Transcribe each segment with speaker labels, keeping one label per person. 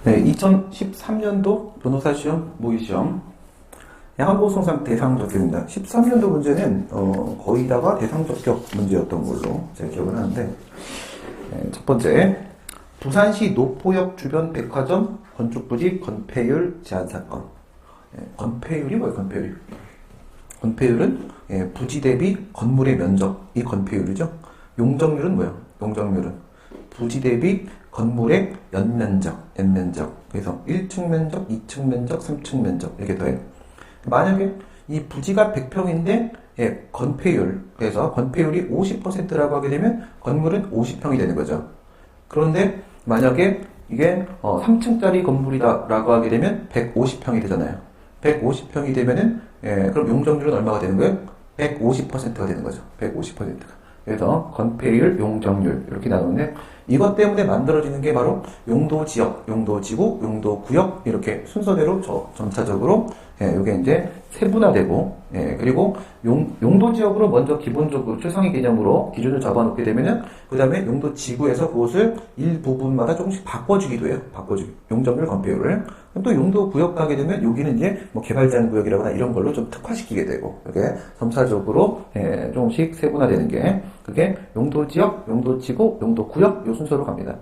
Speaker 1: 네, 2013년도 변호사 시험 모의시험 한국소상 대상적입니다. 13년도 문제는 거의 다가 대상적격 문제였던 걸로 제가 기억을 하는데, 첫 번째, 부산시 노포역 주변 백화점 건축부지 건폐율 제한 사건. 건폐율이 뭐예요? 건폐율이? 건폐율은 부지 대비 건물의 면적이 건폐율이죠. 용적률은 뭐예요? 용적률은 부지 대비 건물의 연면적. 그래서 1층 면적, 2층 면적, 3층 면적 이렇게 더해요. 만약에 이 부지가 100평인데 건폐율, 그래서 건폐율이 50%라고 하게 되면 건물은 50평이 되는 거죠. 그런데 만약에 이게 3층짜리 건물이다 라고 하게 되면 150평이 되잖아요. 150평이 되면은 그럼 용적률은 얼마가 되는 거예요? 150%가 되는 거죠. 150%가. 그래서 건폐율, 용적률 이렇게 나오는데, 이것 때문에 만들어지는 게 바로 용도지역, 용도지구, 용도구역 이렇게 순서대로 점차적으로 이게 이제 세분화되고, 그리고 용도지역으로 먼저 기본적으로 최상위 개념으로 기준을 잡아놓게 되면은 그 다음에 용도지구에서 그것을 일부분마다 조금씩 바꿔주기도 해요. 바꿔주기. 용적률, 건폐율을. 그럼 또 용도구역 가게 되면 여기는 이제 뭐 개발제한구역이라거나 이런 걸로 좀 특화시키게 되고, 이렇게 점차적으로 조금씩 세분화되는 게 그게 용도지역, 용도지구, 용도구역 요 순서로 갑니다.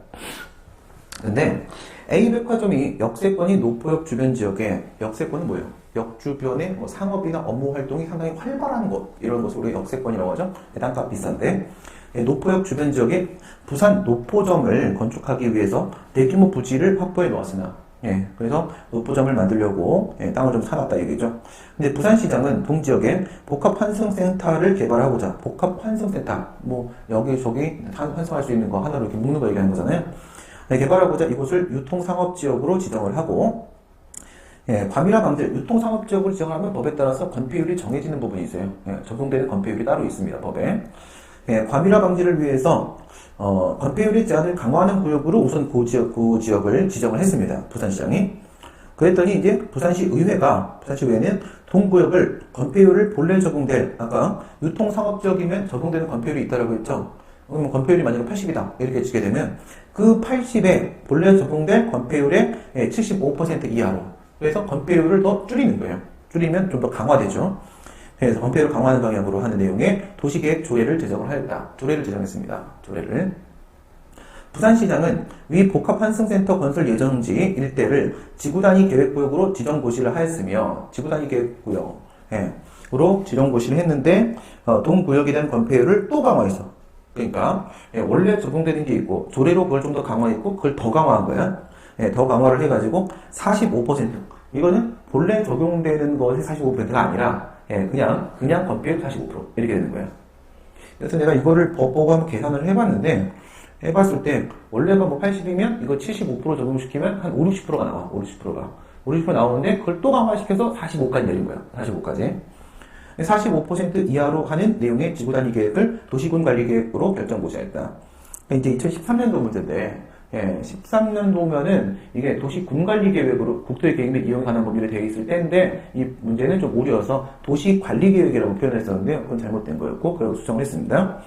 Speaker 1: 근데 A 백화점이 역세권이 노포역 주변 지역에, 역세권은 뭐예요? 역 주변에 뭐 상업이나 업무 활동이 상당히 활발한 곳, 이런 것을 우리가 역세권이라고 하죠. 땅값 비싼데, 노포역 주변 지역에 부산 노포점을 건축하기 위해서 대규모 부지를 확보해 놓았으나, 그래서 노포점을 만들려고 땅을 좀 사놨다 얘기죠. 근데 부산시장은 동지역에 복합환승센터를 개발하고자, 복합환승센터, 뭐 여기저기 환승할 수 있는 거 하나로 이렇게 묶는 거 얘기하는 거잖아요. 개발하고자 이곳을 유통상업지역으로 지정을 하고, 과밀화 방지를 유통상업지역으로 지정하면 법에 따라서 건폐율이 정해지는 부분이 있어요. 적용되는 건폐율이 따로 있습니다, 법에. 과밀화 방지를 위해서 건폐율의 제한을 강화하는 구역으로 우선 그 지역을 지정을 했습니다. 부산시장이. 그랬더니 이제 부산시 의회는 동구역을 건폐율을 본래 적용될, 아까 유통상업지역이면 적용되는 건폐율이 있다라고 했죠. 그러면 건폐율이 만약에 80이다 이렇게 치게 되면 그 80에 본래 적용될 건폐율의 75% 이하로, 그래서 건폐율을 더 줄이는 거예요. 줄이면 좀 더 강화되죠. 그래서 건폐율을 강화하는 방향으로 하는 내용의 도시계획 조례를 제정을 하였다. 조례를 제정했습니다. 조례를. 부산시장은 위 복합환승센터 건설 예정지 일대를 지구단위 계획구역으로 지정고시를 하였으며, 지구단위 계획구역으로 지정고시를 했는데, 동구역에 대한 건폐율을 또 강화했어. 그러니까 원래 적용되는 게 있고 조례로 그걸 좀 더 강화했고 그걸 더 강화한 거야. 더 강화를 해가지고 45%. 이거는 본래 적용되는 것이 45%가 아니라 그냥 건폐율 45% 이렇게 되는 거예요. 그래서 내가 이거를 법 보고 한번 계산을 해봤는데, 해봤을 때 원래가 뭐 80이면 이거 75% 적용시키면 한 5, 60%가 나와. 50% 나오는데 그걸 또 강화시켜서 45까지 내린 거야. 45까지. 45% 이하로 하는 내용의 지구단위 계획을 도시군관리계획으로 결정고시했다. 이제 2013년도 문제인데, 13년도면은 이게 도시군관리계획으로 국토의 계획 및 이용에 관한 법률에 되어 있을 때인데, 이 문제는 좀 오류여서 도시관리계획이라고 표현했었는데요. 그건 잘못된 거였고, 그래서 수정을 했습니다.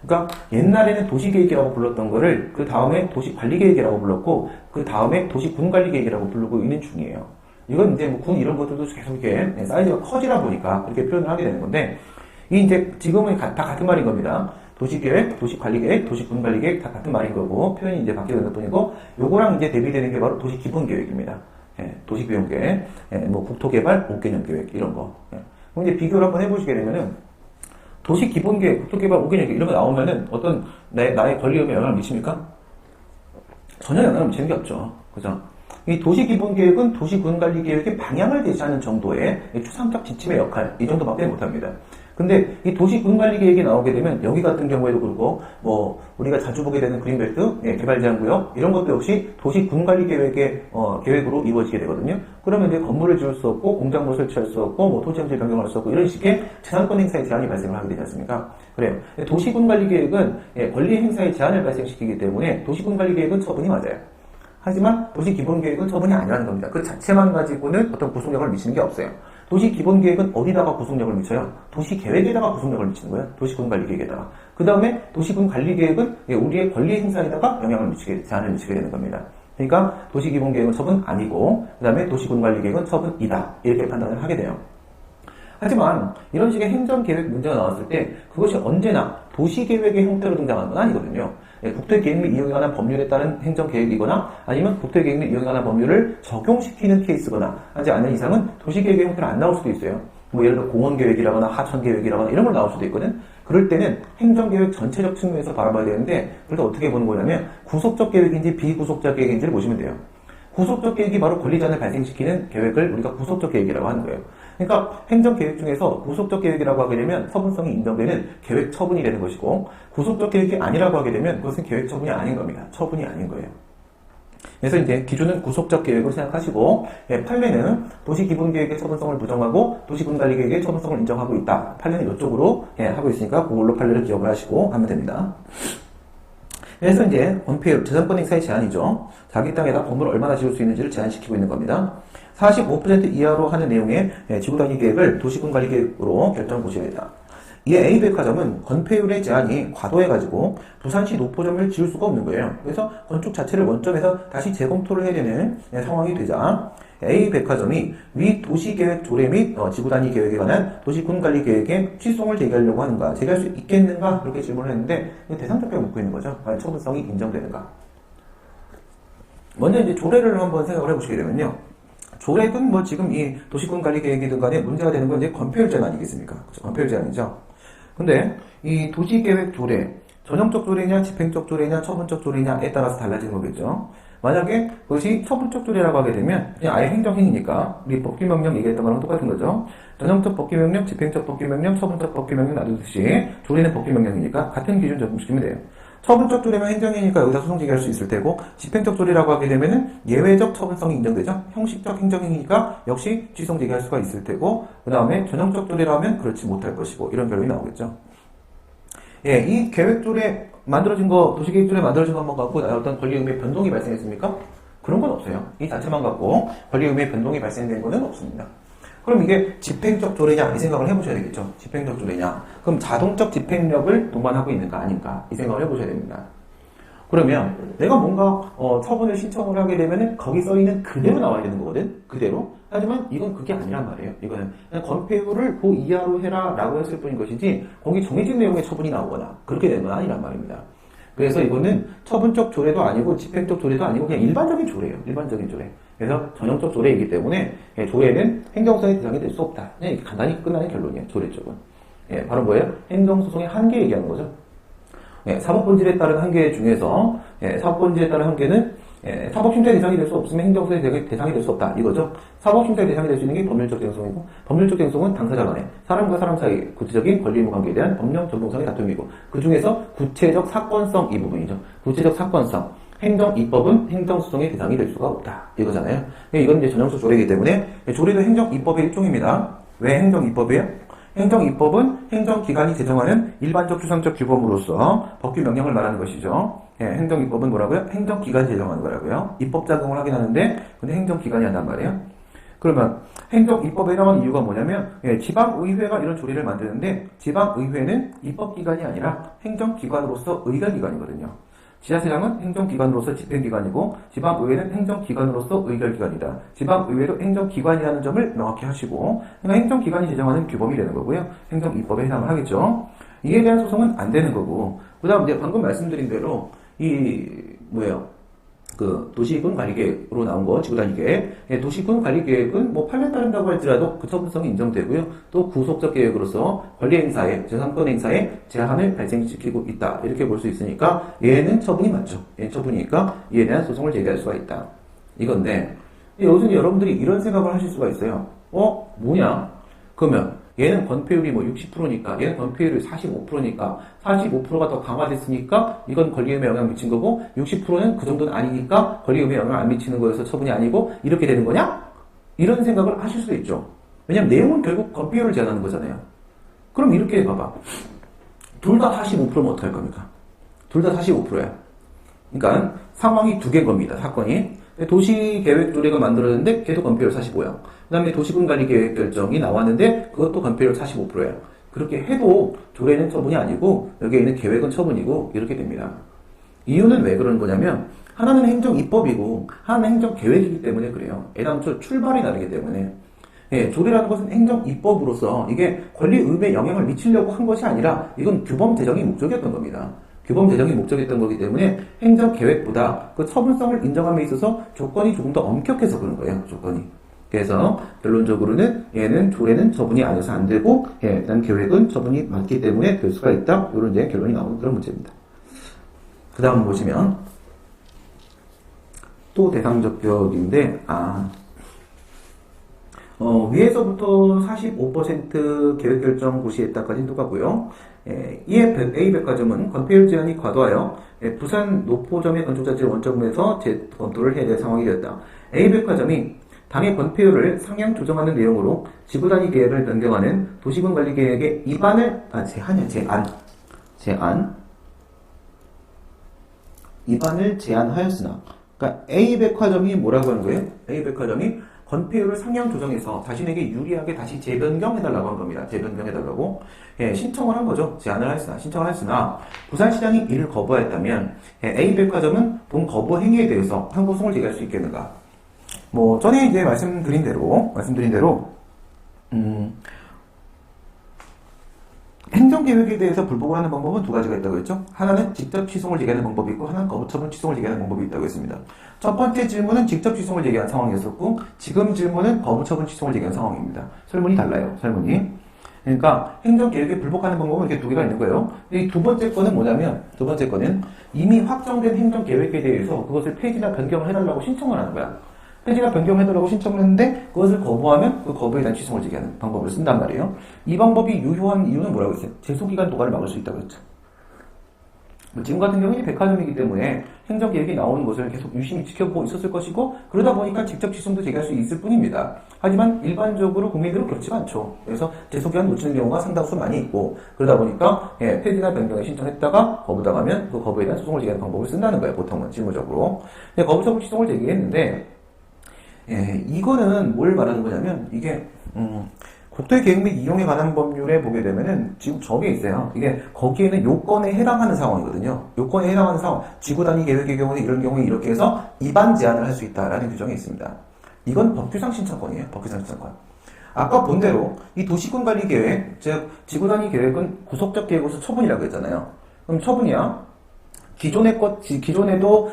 Speaker 1: 그러니까 옛날에는 도시계획이라고 불렀던 거를 그 다음에 도시관리계획이라고 불렀고, 그 다음에 도시군관리계획이라고 부르고 있는 중이에요. 이건 이제 뭐 군 이런 것들도 계속 이렇게 사이즈가 커지다 보니까 그렇게 표현을 하게 되는 건데, 이 이제 지금은 다 같은 말인 겁니다. 도시계획, 도시관리계획, 도시군관리계획 다 같은 말인 거고, 표현이 이제 바뀌는 것 뿐이고, 요거랑 이제 대비되는 게 바로 도시기본계획입니다. 도시기본계획, 뭐 국토개발 5개년 계획 이런 거. 그럼 이제 비교를 한번 해보시게 되면은, 도시기본계획, 국토개발 5개년 계획 이런 거 나오면은 어떤 나의 권리에 영향을 미칩니까? 전혀 영향을 미치는 게 없죠. 그죠? 이 도시기본계획은 도시군관리계획의 방향을 제시하는 정도의 추상적 지침의 역할, 이 정도밖에 못합니다. 근데 이 도시군관리계획이 나오게 되면 여기 같은 경우에도 그렇고, 뭐 우리가 자주 보게 되는 그린벨트, 개발제한구역 이런 것도 역시 도시군관리계획의 계획으로 이루어지게 되거든요. 그러면 이제 건물을 지을 수 없고, 공장을 설치할 수 없고, 뭐 토지함질 변경할 수 없고, 이런 식의 재산권 행사의 제한이 발생을 하게 되지 않습니까? 그래요. 도시군관리계획은 권리 행사의 제한을 발생시키기 때문에 도시군관리계획은 처분이 맞아요. 하지만 도시기본계획은 처분이 아니라는 겁니다. 그 자체만 가지고는 어떤 구속력을 미치는 게 없어요. 도시기본계획은 어디다가 구속력을 미쳐요? 도시계획에다가 구속력을 미치는 거예요. 도시군관리계획에다가. 그 다음에 도시군관리계획은 우리의 권리 행사에다가 영향을 미치게, 제한을 미치게 되는 겁니다. 그러니까 도시기본계획은 처분 아니고 그 다음에 도시군관리계획은 처분이다. 이렇게 판단을 하게 돼요. 하지만 이런 식의 행정계획 문제가 나왔을 때 그것이 언제나 도시계획의 형태로 등장하는 건 아니거든요. 국토계획 및 이용에 관한 법률에 따른 행정계획이거나 아니면 국토계획 및 이용에 관한 법률을 적용시키는 케이스거나 하지 않는 이상은 도시계획의 형태로 안 나올 수도 있어요. 뭐 예를 들어 공원계획이라거나 하천계획이라거나 이런 걸 나올 수도 있거든. 그럴 때는 행정계획 전체적 측면에서 바라봐야 되는데 그럴 때 어떻게 보는 거냐면 구속적 계획인지 비구속적 계획인지를 보시면 돼요. 구속적 계획이 바로 권리제한을 발생시키는 계획을 우리가 구속적 계획이라고 하는 거예요. 그러니까 행정계획 중에서 구속적 계획이라고 하게 되면 처분성이 인정되는 계획 처분이 되는 것이고 구속적 계획이 아니라고 하게 되면 그것은 계획 처분이 아닌 겁니다. 처분이 아닌 거예요. 그래서 이제 기준은 구속적 계획으로 생각하시고 판례는 도시기본계획의 처분성을 부정하고 도시군관리계획의 처분성을 인정하고 있다. 판례는 이쪽으로 하고 있으니까 그걸로 판례를 기억을 하시고 하면 됩니다. 그래서 이제 원폐율, 재산권 행사의 제한이죠. 자기 땅에다 건물을 얼마나 지을 수 있는지를 제한시키고 있는 겁니다. 45% 이하로 하는 내용의 지구단위 계획을 도시군관리계획으로 결정을 보셔야 된다. 이에 A백화점은 건폐율의 제한이 과도해가지고 부산시 노포점을 지을 수가 없는 거예요. 그래서 건축 자체를 원점에서 다시 재검토를 해야 되는 상황이 되자 A백화점이 위 도시계획 조례 및 지구단위 계획에 관한 도시군관리계획의 취소를 제기하려고 하는가, 제기할 수 있겠는가 그렇게 질문을 했는데 대상적격에 묻고 있는 거죠. 과연 처분성이 인정되는가. 먼저 이제 조례를 한번 생각을 해보시게 되면요. 조례든 뭐 지금 이 도시군관리계획이든 간에 문제가 되는 건 이제 건폐율 제한 아니겠습니까? 그렇죠? 건폐율 제한이죠. 근데 이 도시계획 조례, 전형적 조례냐, 집행적 조례냐, 처분적 조례냐에 따라서 달라지는 거겠죠. 만약에 그것이 처분적 조례라고 하게 되면 그냥 아예 행정행위니까 우리 법규명령 얘기했던 거랑 똑같은 거죠. 전형적 법규명령, 집행적 법규명령, 처분적 법규명령 놔두듯이 조례는 법규명령이니까 같은 기준 적용시키면 돼요. 처분적 조례면 행정행위니까 여기서 소송 제기할 수 있을 테고 집행적 조례라고 하게 되면은 예외적 처분성이 인정되죠. 형식적 행정행위니까 역시 취소 제기할 수가 있을 테고 그 다음에 전형적 조례라면 그렇지 못할 것이고 이런 결론이 나오겠죠. 예, 이 계획조례 만들어진 거, 도시계획조례 만들어진 것만 갖고 어떤 권리 의무의 변동이 발생했습니까? 그런 건 없어요. 이 자체만 갖고 권리 의무의 변동이 발생된 거는 없습니다. 그럼 이게 집행적 조례냐 이 생각을 해보셔야 되겠죠. 집행적 조례냐. 그럼 자동적 집행력을 동반하고 있는가 아닌가 이 생각을 해보셔야 됩니다. 그러면 내가 뭔가 처분을 신청을 하게 되면은 거기 써 있는 그대로 나와야 되는 거거든. 그대로. 하지만 이건 그게 아니란 말이에요. 이거는 그냥 건폐율을 그 이하로 해라 라고 했을 뿐인 것이지 거기 정해진 내용의 처분이 나오거나 그렇게 되는 건 아니란 말입니다. 그래서 이거는 처분적 조례도 아니고 집행적 조례도 아니고 그냥 일반적인 조례예요. 일반적인 조례. 그래서 전형적 조례이기 때문에 조례는 행정소송의 대상이 될 수 없다. 그냥 이렇게 간단히 끝나는 결론이에요. 조례 쪽은. 바로 뭐예요? 행정소송의 한계 얘기하는 거죠. 사법본질에 따른 한계 중에서 사법본질에 따른 한계는 사법심사의 대상이 될 수 없으면 행정소송의 대상이 될 수 없다. 이거죠. 사법심사의 대상이 될 수 있는 게 법률적 쟁송이고 법률적 쟁송은 당사자 간에 사람과 사람 사이 구체적인 권리 의무 관계에 대한 법령 적용성의 다툼이고 그 중에서 구체적 사건성 이 부분이죠. 구체적 사건성. 행정입법은 행정소송의 대상이 될 수가 없다. 이거잖아요. 이건 이제 전형적 조례이기 때문에 조례도 행정입법의 일종입니다. 왜 행정입법이에요? 행정입법은 행정기관이 제정하는 일반적 추상적 규범으로서 법규 명령을 말하는 것이죠. 행정입법은 뭐라고요? 행정기관이 제정하는 거라고요. 입법 작용을 하긴 하는데 근데 행정기관이 한단 말이에요. 그러면 행정입법에 나온 이유가 뭐냐면 지방의회가 이런 조례를 만드는데 지방의회는 입법기관이 아니라 행정기관으로서 의결기관이거든요. 지자체장은 행정기관으로서 집행기관이고 지방의회는 행정기관으로서 의결기관이다. 지방의회도 행정기관이라는 점을 명확히 하시고 그러니까 행정기관이 제정하는 규범이 되는 거고요. 행정입법에 해당을 하겠죠. 이에 대한 소송은 안 되는 거고 그 다음 이제 방금 말씀드린 대로 그 도시군관리계획으로 나온 거, 지구단위계획. 도시군관리계획은 뭐 판례 따른다고 할지라도 그 처분성이 인정되고요. 또 구속적 계획으로서 권리행사에, 재산권 행사에 제한을 발생시키고 있다. 이렇게 볼 수 있으니까 얘는 처분이 맞죠. 얘는 처분이니까 이에 대한 소송을 제기할 수가 있다. 이건데 여기서 여러분들이 이런 생각을 하실 수가 있어요. 뭐냐? 그러면 얘는 건폐율이 뭐 60%니까 얘는 건폐율이 45%니까 45%가 더 강화됐으니까 이건 권리의무에 영향을 미친 거고 60%는 그 정도는 아니니까 권리의무에 영향을 안 미치는 거여서 처분이 아니고 이렇게 되는 거냐? 이런 생각을 하실 수도 있죠. 왜냐면 내용은 결국 건폐율을 제한하는 거잖아요. 그럼 이렇게 봐봐. 둘 다 45%면 어떡할 겁니까? 둘 다 45%야. 그러니까 상황이 두 개인 겁니다. 사건이. 도시계획조례가 만들어졌는데 걔도 건폐율 45야. 그 다음에 도시군관리계획 결정이 나왔는데 그것도 건폐율 45%야. 그렇게 해도 조례는 처분이 아니고 여기에 있는 계획은 처분이고 이렇게 됩니다. 이유는 왜 그러는 거냐면 하나는 행정입법이고 하나는 행정계획이기 때문에 그래요. 애당초 출발이 다르기 때문에. 예, 조례라는 것은 행정입법으로서 이게 권리 의무에 영향을 미치려고 한 것이 아니라 이건 규범 제정이 목적이었던 겁니다. 규범 제정이 목적이었던 거기 때문에 행정계획보다 그 처분성을 인정함에 있어서 조건이 조금 더 엄격해서 그런 거예요. 조건이. 그래서 결론적으로는 얘는 조례는 처분이 아니어서 안 되고 일단 계획은 처분이 맞기 때문에 될 수가 있다. 이런 이제 결론이 나오는 그런 문제입니다. 그 다음 보시면 또 대상적격인데 위에서부터 45% 계획결정 고시했다까지는 똑같고요. A백화점은 건폐율 제한이 과도하여 부산 노포점의 건축자재 원점에서 재검토를 해야 될 상황이 되었다. A백화점이 당의 건폐율을 상향 조정하는 내용으로 지구단위 계획을 변경하는 도시군 관리 계획의 입안을 제안하였으나, 그러니까 A백화점이 뭐라고 하는 거예요? A백화점이 건폐율을 상향 조정해서 자신에게 유리하게 다시 재변경해달라고 한 겁니다. 재변경해달라고 신청을 한 거죠. 신청을 했으나 부산시장이 이를 거부하였다면 A백화점은 본 거부 행위에 대해서 항고소송을 제기할 수 있겠는가? 전에 이제 말씀드린 대로 행정계획에 대해서 불복을 하는 방법은 두 가지가 있다고 했죠. 하나는 직접 취소를 제기하는 방법이 있고 하나는 거부처분 취소를 제기하는 방법이 있다고 했습니다. 첫 번째 질문은 직접 취소를 제기한 상황이었었고 지금 질문은 거부처분 취소를 제기한 상황입니다. 설문이 달라요. 설문이. 그러니까 행정계획에 불복하는 방법은 이렇게 두 개가 있는 거예요. 이 두 번째 거는 뭐냐면 두 번째 거는 이미 확정된 행정계획에 대해서 그것을 폐지나 변경을 해달라고 신청을 하는 거야. 폐지나 변경해달라고 신청을 했는데 그것을 거부하면 그 거부에 대한 취소를 제기하는 방법을 쓴단 말이에요. 이 방법이 유효한 이유는 뭐라고 했어요? 제소기간 도과를 막을 수 있다고 했죠. 지금 같은 경우는 백화점이기 때문에 행정계획이 나오는 것을 계속 유심히 지켜보고 있었을 것이고 그러다 보니까 직접 취소도 제기할 수 있을 뿐입니다. 하지만 일반적으로 국민들은 그렇지가 않죠. 그래서 제소기간 놓치는 경우가 상당수 많이 있고 그러다 보니까 폐지나 변경을 신청했다가 거부당하면 그 거부에 대한 소송을 제기하는 방법을 쓴다는 거예요. 보통은 실무적으로. 거부처분 취소를 제기했는데 이거는 뭘 말하는 거냐면 이게 국토계획 및 이용에 관한 법률에 보게 되면은 지금 저게 있어요. 이게 거기에는 요건에 해당하는 상황이거든요. 요건에 해당하는 상황. 지구단위 계획의 경우는 이런 경우에 이렇게 해서 입안 제한을 할 수 있다라는 규정이 있습니다. 이건 법규상 신청권이에요. 법규상 신청권. 아까 본 대로 이 도시군 관리 계획, 즉 지구단위 계획은 구속적 계획으로서 처분이라고 했잖아요. 그럼 처분이야. 기존에도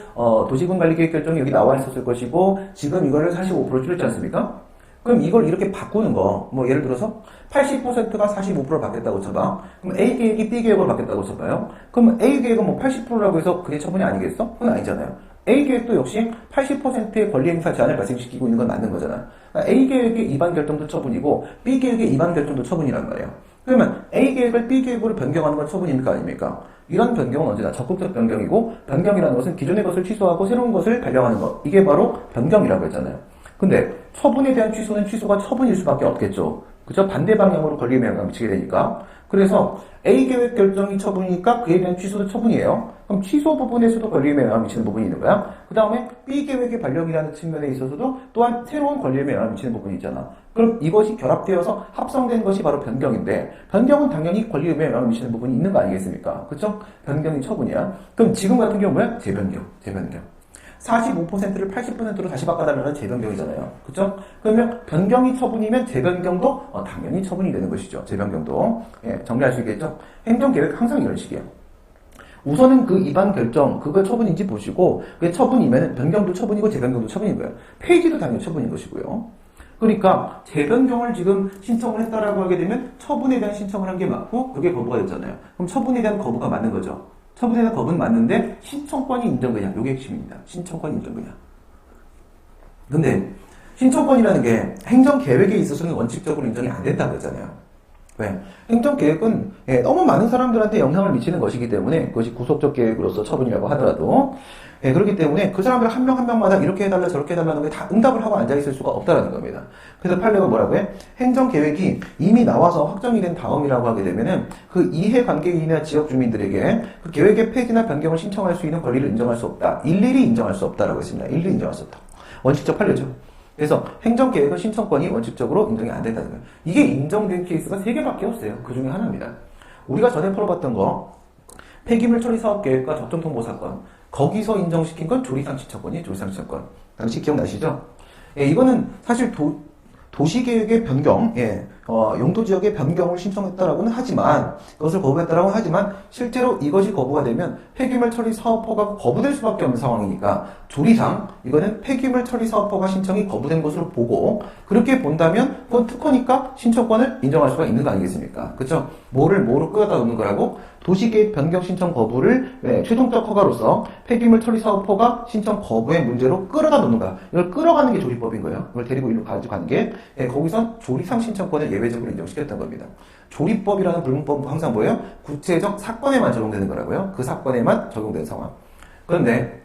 Speaker 1: 도시군 관리 계획 결정이 여기 나와 있었을 것이고 지금 이거를 45% 줄였지 않습니까? 그럼 이걸 이렇게 바꾸는 거, 예를 들어서 80%가 45%를 받겠다고 쳐봐. 그럼 A 계획이 B 계획으로 받겠다고 쳐봐요. 그럼 A 계획은 80%라고 해서 그게 처분이 아니겠어? 그건 아니잖아요. A 계획도 역시 80%의 권리 행사 제한을 발생시키고 있는 건 맞는 거잖아. 그러니까 A 계획의 입안 결정도 처분이고 B 계획의 입안 결정도 처분이란 말이에요. 그러면 A 계획을 B 계획으로 변경하는 건 처분입니까? 아닙니까? 이런 변경은 언제나 적극적 변경이고 변경이라는 것은 기존의 것을 취소하고 새로운 것을 발령하는 것. 이게 바로 변경이라고 했잖아요. 근데 처분에 대한 취소는 취소가 처분일 수밖에 없겠죠. 그죠? 반대 방향으로 권리에 영향을 미치게 되니까. 그래서 A 계획 결정이 처분이니까 그에 대한 취소도 처분이에요. 그럼 취소 부분에서도 권리에 영향을 미치는 부분이 있는 거야. 그 다음에 B 계획의 발령이라는 측면에 있어서도 또한 새로운 권리에 영향을 미치는 부분이 있잖아. 그럼 이것이 결합되어서 합성된 것이 바로 변경인데 변경은 당연히 권리에 영향을 미치는 부분이 있는 거 아니겠습니까? 그쵸? 변경이 처분이야. 그럼 지금 같은 경우 뭐야? 재변경. 45%를 80%로 다시 바꿔달라는 재변경이잖아요. 그쵸? 그러면 변경이 처분이면 재변경도 당연히 처분이 되는 것이죠. 재변경도. 정리할 수 있겠죠? 행정계획 항상 이런 식이에요. 우선은 그 입안 결정, 그거 처분인지 보시고, 그게 처분이면 변경도 처분이고 재변경도 처분인 거예요. 폐지도 당연히 처분인 것이고요. 그러니까 재변경을 지금 신청을 했다라고 하게 되면 처분에 대한 신청을 한 게 맞고 그게 거부가 됐잖아요. 그럼 처분에 대한 거부가 맞는 거죠. 처분에 대한 거부는 맞는데 신청권이 인정되냐? 이게 핵심입니다. 신청권이 인정되냐? 근데 신청권이라는 게 행정계획에 있어서는 원칙적으로 인정이 안 된다고 했잖아요. 왜? 행정계획은 너무 많은 사람들한테 영향을 미치는 것이기 때문에 그것이 구속적 계획으로서 처분이라고 하더라도 그렇기 때문에 그 사람들 한 명 한 명마다 이렇게 해달라 저렇게 해달라는 게 다 응답을 하고 앉아있을 수가 없다는 겁니다. 그래서 판례가 뭐라고 해? 행정계획이 이미 나와서 확정이 된 다음이라고 하게 되면은 그 이해관계인이나 지역 주민들에게 그 계획의 폐지나 변경을 신청할 수 있는 권리를 인정할 수 없다. 일일이 인정할 수 없다라고 했습니다. 일일이 인정할 수 없다. 원칙적 판례죠. 그래서 행정계획은 신청권이 원칙적으로 인정이 안 된다는 거예요. 이게 인정된 케이스가 3개밖에 없어요. 그 중에 하나입니다. 우리가 전에 풀어봤던 거 폐기물 처리 사업 계획과 적정통보 사건. 거기서 인정시킨 건 조리상 신청권이에요. 조리상 신청권. 당시 기억나시죠? 예, 이거는 사실 도시계획의 변경, 용도지역의 변경을 신청했다라고는 하지만, 그것을 거부했다라고는 하지만, 실제로 이것이 거부가 되면 폐기물 처리 사업 허가가 거부될 수밖에 없는 상황이니까, 조리상, 이거는 폐기물 처리 사업 허가 신청이 거부된 것으로 보고, 그렇게 본다면, 그건 특허니까 신청권을 인정할 수가 있는 거 아니겠습니까? 그쵸? 뭐로 끌어다 놓는 거라고? 도시계획 변경 신청 거부를 최종적 허가로서 폐기물 처리 사업 허가 신청 거부의 문제로 끌어다 놓는가. 이걸 끌어가는 게 조리법인 거예요. 이걸 데리고 일로 가져가는 게 거기선 조리상 신청권을 예외적으로 인정시켰던 겁니다. 조리법이라는 불문법은 항상 뭐예요? 구체적 사건에만 적용되는 거라고요. 그 사건에만 적용되는 상황. 그런데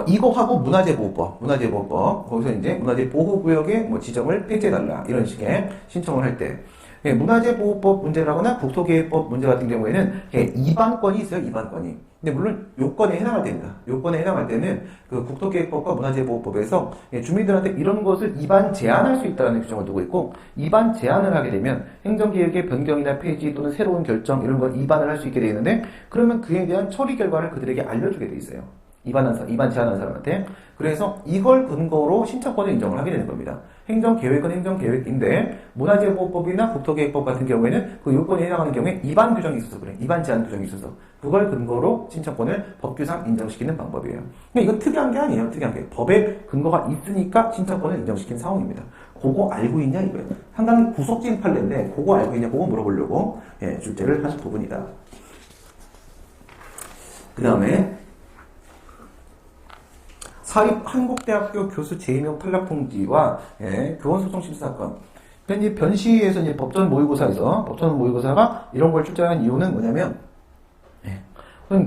Speaker 1: 이거하고 문화재보호법, 거기서 이제 문화재보호구역의 뭐 지정을 폐지해달라 이런 식의 신청을 할 때. 문화재보호법 문제라거나 국토계획법 문제 같은 경우에는 이반권이 있어요, 이반권이. 근데 물론 요건에 해당할 때입니다. 요건에 해당할 때는 그 국토계획법과 문화재보호법에서 주민들한테 이런 것을 이반 제한할 수 있다는 규정을 두고 있고, 이반 제한을 하게 되면 행정계획의 변경이나 폐지 또는 새로운 결정 이런 걸 이반을 할 수 있게 되는데, 그러면 그에 대한 처리 결과를 그들에게 알려주게 돼 있어요. 이반 제한한 사람한테. 그래서 이걸 근거로 신청권을 인정을 하게 되는 겁니다. 행정계획은 행정계획인데 문화재보호법이나 국토계획법 같은 경우에는 그 요건에 해당하는 경우에 이반 규정이 있어서 그래. 이반 제한 규정이 있어서 그걸 근거로 신청권을 법규상 인정시키는 방법이에요. 근데 이건 특이한 게 아니에요. 특이한 게 법에 근거가 있으니까 신청권을 인정시킨 상황입니다. 그거 알고 있냐 이거예요. 상당히 구석진 판례인데 그거 알고 있냐 그거 물어보려고 출제를 한 부분이다. 그 다음에 사립 한국대학교 교수 재임용 탈락 통지와 교원소송 심사 사건. 이제 변시에서 이제 법전 모의고사가 이런 걸 출제한 이유는 뭐냐면,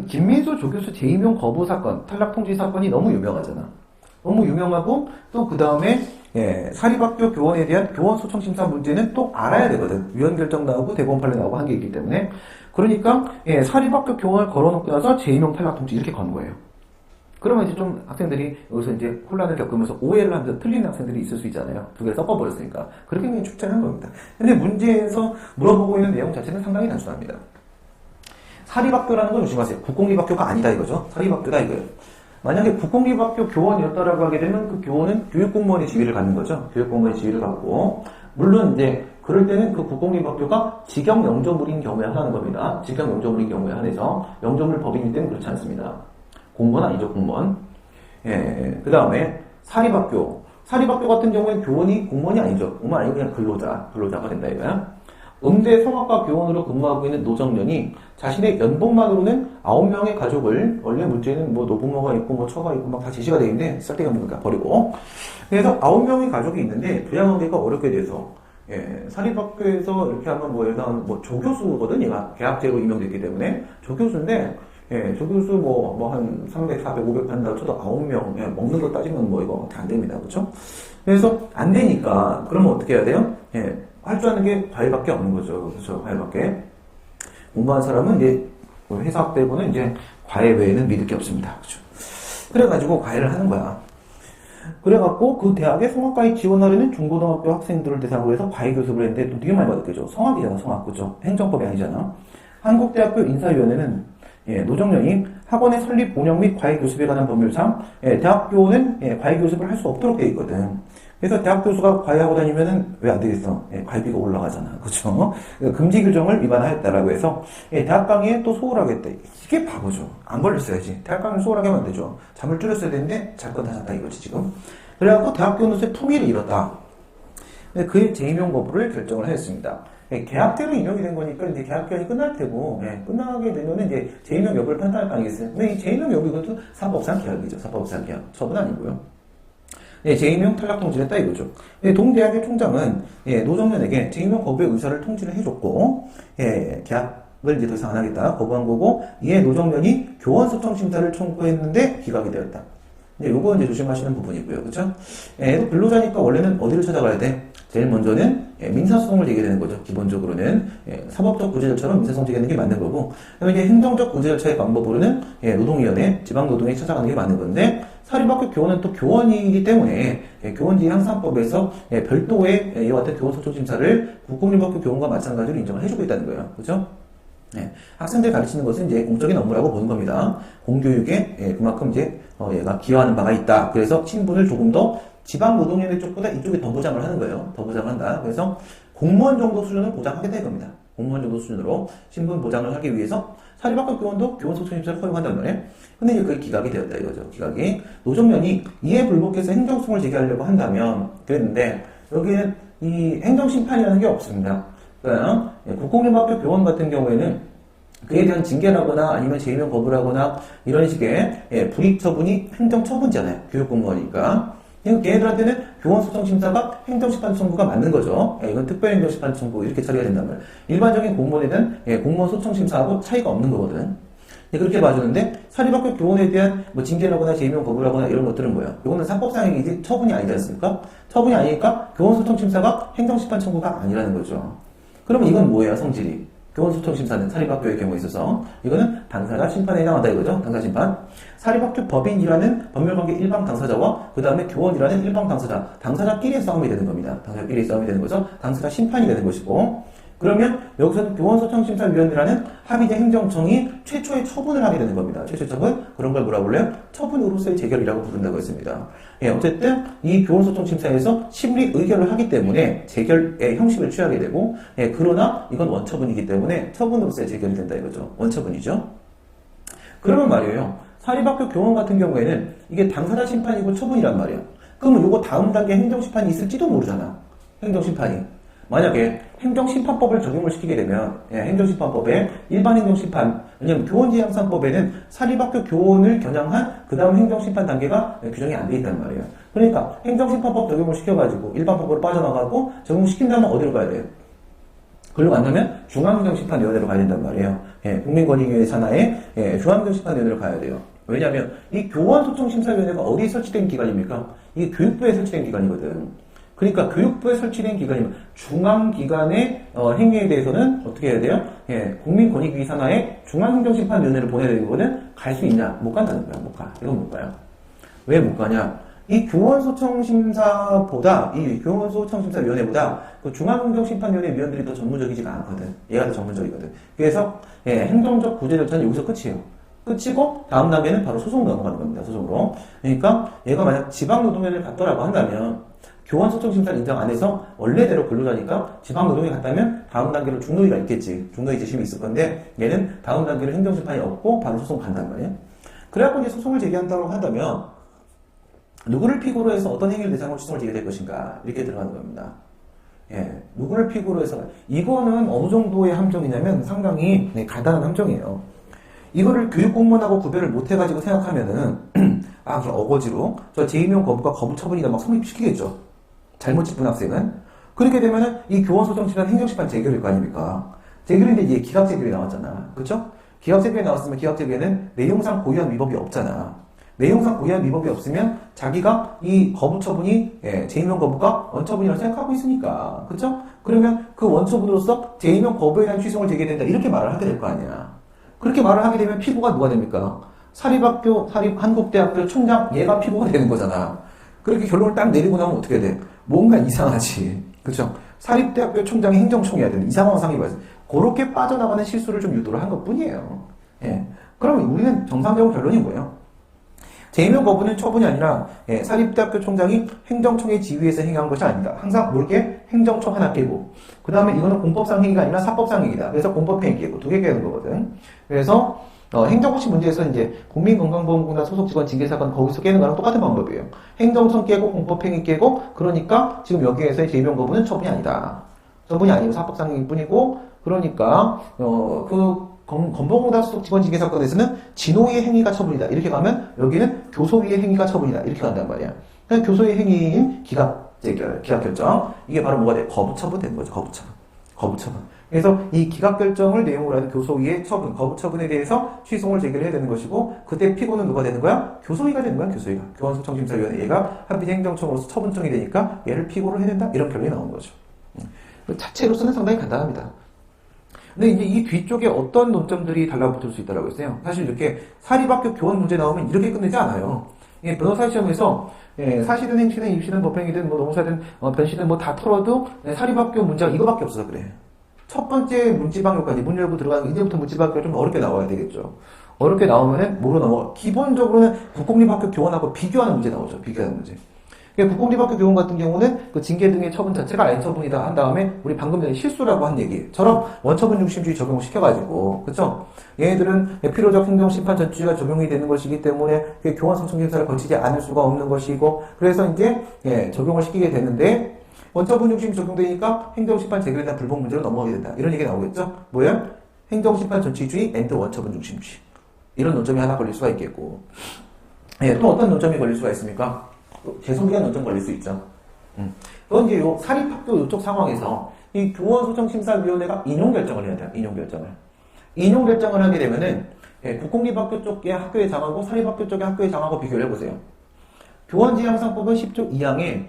Speaker 1: 김민수 조교수 재임용 거부 사건, 탈락 통지 사건이 너무 유명하잖아. 너무 유명하고 또 그 다음에 사립학교 교원에 대한 교원소청 심사 문제는 또 알아야 되거든. 위원 결정 나오고 대법원 판례 나오고 한 게 있기 때문에. 그러니까 사립학교 교원을 걸어놓고 나서 재임용 탈락 통지 이렇게 건 거예요. 그러면 이제 좀 학생들이 여기서 이제 혼란을 겪으면서 오해를 하면서 틀린 학생들이 있을 수 있잖아요. 두 개를 섞어버렸으니까. 그렇게 그냥 출제한 겁니다. 근데 문제에서 물어보고 있는 내용 자체는 상당히 단순합니다. 사립학교라는 건 조심하세요. 국공립학교가 아니다 이거죠. 사립학교다 이거예요. 만약에 국공립학교 교원이었다라고 하게 되면 그 교원은 교육공무원의 지위를 갖는 거죠. 교육공무원의 지위를 갖고. 물론 이제 그럴 때는 그 국공립학교가 직영 영조물인 경우에 하는 겁니다. 직영 영조물인 경우에 한해서 영조물 법인이기 때문에 그렇지 않습니다. 공무원 아니죠, 공무원. 그 다음에 사립학교 같은 경우에 교원이 공무원이 아니죠. 공무원 아니고 그냥 근로자가 된다 이거야. 음대 성악과 교원으로 근무하고 있는 노정년이 자신의 연봉만으로는 9명의 가족을, 원래 문제는 뭐 노부모가 있고 뭐 처가 있고 막 다 제시가 되어 있는데 쓸데가 없으니까 버리고. 그래서 9명의 가족이 있는데 부양하기가 어렵게 돼서 사립학교에서 이렇게 하면 뭐 일단 뭐 조교수거든, 얘가 계약제로 임명됐기 때문에 조교수인데. 조교수 한 300, 400, 500 한다고 쳐도 9명, 먹는 거 따지면 뭐 이거 안 됩니다. 그쵸? 그래서 안 되니까, 그러면 어떻게 해야 돼요? 할 줄 아는 게 과외밖에 없는 거죠. 그쵸? 과외밖에. 공부한 사람은 이제, 회사 빼고는 이제 과외 외에는 믿을 게 없습니다. 그쵸? 그래가지고 과외를 하는 거야. 그래갖고 그 대학에 성악과에 지원하려는 중고등학교 학생들을 대상으로 해서 과외 교습을 했는데 또 되게 많이 받았겠죠. 성악이잖아, 성악. 그쵸? 행정법이 아니잖아. 한국대학교 인사위원회는 노정년이 학원의 설립, 운영 및 과외 교습에 관한 법률상 대학교는 과외 교습을 할 수 없도록 되어 있거든. 그래서 대학 교수가 과외하고 다니면은 왜 안 되겠어? 과외비가 올라가잖아. 그렇죠? 금지 규정을 위반하였다라고 해서 대학 강의에 또 소홀하겠다. 이게 바보죠. 안 걸렸어야지. 대학 강의를 소홀하게 하면 안 되죠. 잠을 줄였어야 되는데 잘 건 다 잤다 이거지 지금. 그래갖고 대학 교수의 품위를 잃었다. 그의 재임용 거부를 결정을 하였습니다. 계약대로 임용이 된 거니까 이제 계약 기간이 끝날 테고, 끝나게 되면은 이제 재임용 여부를 판단할 거 아니겠어요? 근데 이 재임용 여부 이것도 사법상 계약이죠. 사법상 계약. 처분 아니고요. 재임용 탈락 통지를 했다 이거죠. 동대학의 총장은 노정년에게 재임용 거부의 의사를 통지를 해줬고, 계약을 이제 더 이상 안 하겠다 거부한 거고, 이에 노정년이 교원 소청 심사를 청구했는데 기각이 되었다. 요거 이제 조심하시는 부분이고요. 그쵸? 근로자니까 원래는 어디를 찾아가야 돼? 제일 먼저는 민사소송을 제기해야 되는 거죠. 기본적으로는 사법적 구제 절차로 민사소송 제기하는 게 맞는 거고, 그다음에 이제 행정적 구제 절차의 방법으로는 노동위원회, 지방노동에 찾아가는 게 맞는 건데, 사립학교 교원은 또 교원이기 때문에 교원지 향상법에서 별도의 이와 같은 교원 소청 심사를 국공립학교 교원과 마찬가지로 인정을 해주고 있다는 거예요. 그죠? 학생들 가르치는 것은 이제 공적인 업무라고 보는 겁니다. 공교육에 그만큼 이제 얘가 기여하는 바가 있다. 그래서 신분을 조금 더 지방 노동위원회 쪽보다 이쪽에 더 보장을 하는 거예요. 더 보장을 한다. 그래서 공무원 정도 수준을 보장하게 될 겁니다. 공무원 정도 수준으로 신분 보장을 하기 위해서 사립학교 교원도 교원 소통심사를 허용한단 말이에요. 근데 이제 그게 기각이 되었다 이거죠. 기각이. 노정면이 이에 불복해서 행정소송을 제기하려고 한다면 그랬는데 여기는 이 행정심판이라는 게 없습니다. 그러니까 국공립학교 교원 같은 경우에는 그에 대한 징계라거나 아니면 재임용 거부라거나 이런 식의 불이익 처분이 행정 처분이잖아요. 교육공무원이니까. 걔네들한테는 교원소송심사가 행정심판 청구가 맞는 거죠. 이건 특별행정심판 청구 이렇게 처리가 된다면 일반적인 공무원에 대한 공무원 소청심사하고 차이가 없는 거거든. 그렇게 봐주는데 사립학교 교원에 대한 뭐 징계라거나 재임용 거부라거나 이런 것들은 뭐야? 이거는 사법상행이지 처분이 아니지 않습니까? 처분이 아니니까 교원소청심사가 행정심판 청구가 아니라는 거죠. 그러면 이건 뭐예요? 성질이? 교원소통심사는 사립학교의 경우에 있어서 이거는 당사자 심판에 해당한다 이거죠. 당사자 심판. 사립학교 법인이라는 법률관계 일방 당사자와 그 다음에 교원이라는 일방 당사자, 당사자끼리의 싸움이 되는 겁니다. 당사자끼리의 싸움이 되는 거죠. 당사자 심판이 되는 것이고, 그러면 여기서는 교원소통심사위원회라는 합의제 행정청이 최초의 처분을 하게 되는 겁니다. 최초의 처분, 그런 걸 뭐라 불러요? 처분으로서의 재결이라고 부른다고 했습니다. 어쨌든 이 교원소통심사에서 심리 의결을 하기 때문에 재결의 형식을 취하게 되고, 그러나 이건 원처분이기 때문에 처분으로서의 재결이 된다 이거죠. 원처분이죠. 그러면 말이에요. 사립학교 교원 같은 경우에는 이게 당사자 심판이고 처분이란 말이에요. 그러면 요거 다음 단계 행정심판이 있을지도 모르잖아. 행정심판이. 만약에 행정심판법을 적용을 시키게 되면 행정심판법에 일반 행정심판, 왜냐면 교원지향상법에는 사립학교 교원을 겨냥한 그 다음 행정심판 단계가 규정이 안 돼 있단 말이에요. 그러니까 행정심판법 적용을 시켜가지고 일반법으로 빠져나가고 적용시킨다면 어디로 가야 돼요? 그걸로 간다면 중앙행정심판위원회로 가야 된단 말이에요. 국민권익위원회 산하에 중앙행정심판위원회로 가야 돼요. 왜냐하면 이 교원소통심사위원회가 어디에 설치된 기관입니까? 이게 교육부에 설치된 기관이거든. 그러니까 교육부에 설치된 기관이면 중앙기관의 행위에 대해서는 어떻게 해야 돼요? 국민권익위 산하에 중앙행정심판위원회를 보내야 되는 거는 갈 수 있냐? 못 간다는 거야. 못 가. 이건 못 가요. 왜 못 가냐? 이 교원소청심사보다 이 교원소청심사위원회보다 그 중앙행정심판위원회 위원들이 더 전문적이지가 않거든. 얘가 더 전문적이거든. 그래서 행정적 구제 절차는 여기서 끝이에요. 끝이고 다음 단계는 바로 소송 넘어가는 겁니다. 소송으로. 그러니까 얘가 만약 지방노동위원회를 갔더라고 한다면 교원소청심사를 인정 안 해서 원래대로 근로자니까 지방노동위에 갔다면 다음 단계로 중노위가 있겠지. 중노위 재심이 있을 건데 얘는 다음 단계로 행정심판이 없고 바로 소송 간단 말이에요. 그래갖고 이제 소송을 제기한다고 한다면 누구를 피고로 해서 어떤 행위를 대상으로 소송을 제기될 것인가 이렇게 들어가는 겁니다. 누구를 피고로 해서 이거는 어느 정도의 함정이냐면 상당히 간단한 함정이에요. 이거를 교육공무원하고 구별을 못해가지고 생각하면은 아 그럼 어거지로 저 재임용 거부가 거부 처분이다 막 성립시키겠죠. 잘못 짚은 학생은 그렇게 되면은 이 교원소송심판 행정심판 재결일 거 아닙니까? 재결인데 이제 기각재결이 나왔잖아. 그렇죠? 기각재결이 나왔으면 기각재결에는 내용상 고유한 위법이 없잖아. 내용상 고유한 위법이 없으면 자기가 이 거부 처분이 재임용 거부가 원처분이라고 생각하고 있으니까 그렇죠? 그러면 그 원처분으로서 재임용 거부에 대한 취소를 제기된다 이렇게 말을 하게 될 거 아니야. 그렇게 말을 하게 되면 피고가 누가 됩니까? 사립한국대학교 총장 얘가 피고가 되는 거잖아. 그렇게 결론을 딱 내리고 나면 어떻게 돼? 뭔가 이상하지. 그렇죠? 사립대학교 총장이 행정총이어야 되는 이상한 상황이 발생. 그렇게 빠져나가는 실수를 좀 유도를 한 것뿐이에요. 그럼 우리는 정상적인 결론이 뭐예요? 재임용 거부는 처분이 아니라 사립대학교 총장이 행정청의 지위에서 행한 것이 아니다. 항상 뭘게 행정청 하나 깨고 그 다음에 이거는 공법상 행위가 아니라 사법상 행위다. 그래서 공법행위 깨고 두 개 깨는 거거든. 그래서 행정고시 문제에서 이제 국민건강보험공단 소속 직원 징계사건 거기서 깨는 거랑 똑같은 방법이에요. 행정청 깨고 공법행위 깨고 그러니까 지금 여기에서의 재임용 거부는 처분이 아니다. 처분이 아니고 사법상 행위일 뿐이고 그러니까 건보공단 소속 직원 징계 사건에서는 진호위의 행위가 처분이다. 이렇게 가면 여기는 교소위의 행위가 처분이다. 이렇게 간단 말이야. 그냥 교소위의 행위인 기각재결, 기각결정. 이게 바로 뭐가 돼? 거부처분 되는 거죠. 거부처분. 그래서 이 기각결정을 내용으로 하는 교소위의 처분, 거부처분에 대해서 취소를 제기를 해야 되는 것이고 그때 피고는 누가 되는 거야? 교소위가 되는 거야. 교소위가. 교원소청심사위원회 얘가 합의제 행정청으로서 처분청이 되니까 얘를 피고를 해야 된다. 이런 결론이 나온 거죠. 자체로서는 상당히 간단합니다. 근데 이제 이 뒤쪽에 어떤 논점들이 달라붙을 수 있다고 했어요. 사실 이렇게 사립학교 교원 문제 나오면 이렇게 끝내지 않아요. 변호사 시험에서 사실은 행실은 입시든 법행이든 뭐 농사든 변시든 뭐 다 털어도 사립학교 문제가 이거밖에 없어서 그래. 첫 번째 문지방효과지 문 열고 들어가는 거, 이제부터 문지방효과가 좀 어렵게 나와야 되겠죠. 어렵게 나오면은 뭐로 넘어가? 기본적으로는 국공립학교 교원하고 비교하는 문제 나오죠. 비교하는 문제. 국공립학교 교원 같은 경우는 그 징계 등의 처분 자체가 N처분이다 한 다음에 우리 방금 전에 실수라고 한 얘기처럼 원처분 중심주의 적용을 시켜가지고 그쵸? 얘네들은 필요적 행정심판 전주의가 적용이 되는 것이기 때문에 교원 소청심사를 거치지 않을 수가 없는 것이고 그래서 이제 적용을 시키게 되는데 원처분 중심 적용되니까 행정심판 재결에 대한 불복 문제로 넘어가게 된다. 이런 얘기 나오겠죠? 뭐야? 행정심판 전치주의 앤드 원처분 중심주의. 이런 논점이 하나 걸릴 수가 있겠고. 또 어떤 논점이 걸릴 수가 있습니까? 재소기한 논점 걸릴 수 있죠. 그건 이제 요 사립학교 이쪽 상황에서 이 교원소청심사위원회가 인용결정을 해야 돼요. 인용결정을 하게 되면은 국공립학교 쪽의 학교의 장하고 사립학교 쪽의 학교의 장하고 비교를 해보세요. 교원지향상법은 10조 2항에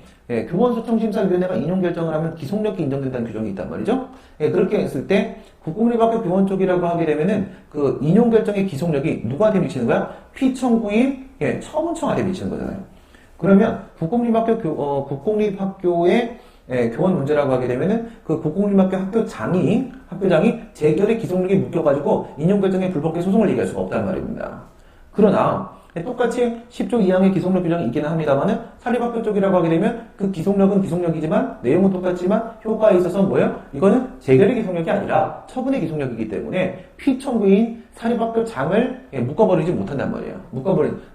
Speaker 1: 교원소청심사위원회가 인용결정을 하면 기속력이 인정된다는 규정이 있단 말이죠. 그렇게 했을 때 국공립학교 교원 쪽이라고 하게 되면은 그 인용결정의 기속력이 누구한테 미치는 거야? 피청구인 처분청한테 미치는 거잖아요. 그러면 국공립학교의 교원 문제라고 하게 되면은 그 국공립학교 학교장이 재결의 기속력이 묶여가지고 인용결정의 불법계 소송을 얘기할 수가 없단 말입니다. 그러나 똑같이 10조 2항의 기속력 규정이 있기는 합니다만은 사립학교 쪽이라고 하게 되면 그 기속력은 기속력이지만 내용은 똑같지만 효과에 있어서 뭐예요? 이거는 재결의 기속력이 아니라 처분의 기속력이기 때문에 피청구인 사립학교 장을 묶어버리지 못한단 말이에요.